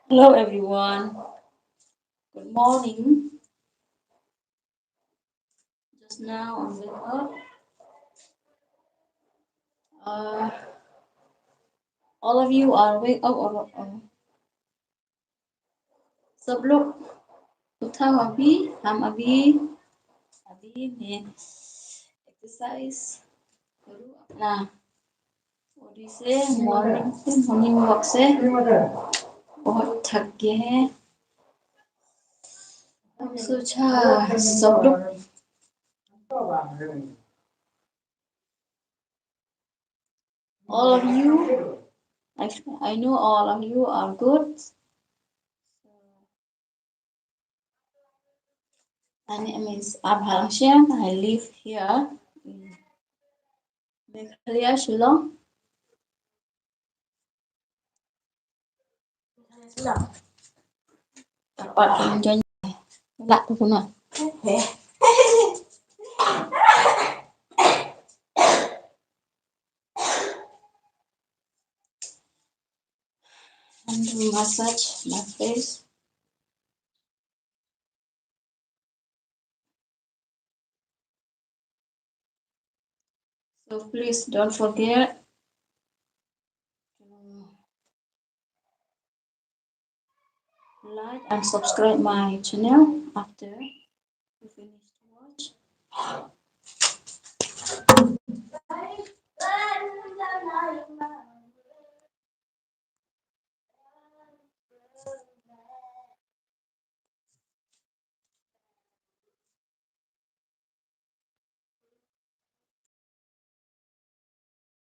Hello everyone. Good morning. Just now I wake up. Uh, all of you are wake up or सब लोग उठा हो अभी हम अभी अभी मैं एक्सरसाइज करूँ अपना बॉडी से मॉर्निंग वॉक से बहुत थक गए हैं। अब सोचा सब लोग all of you I know all of you are good. My name is Abhal Hashem. I live here in Meghalaya, Shillong. Dapat penunjuknya lak tu kuna. And to massage my face. So please don't forget to like and subscribe my channel after you finish to watch.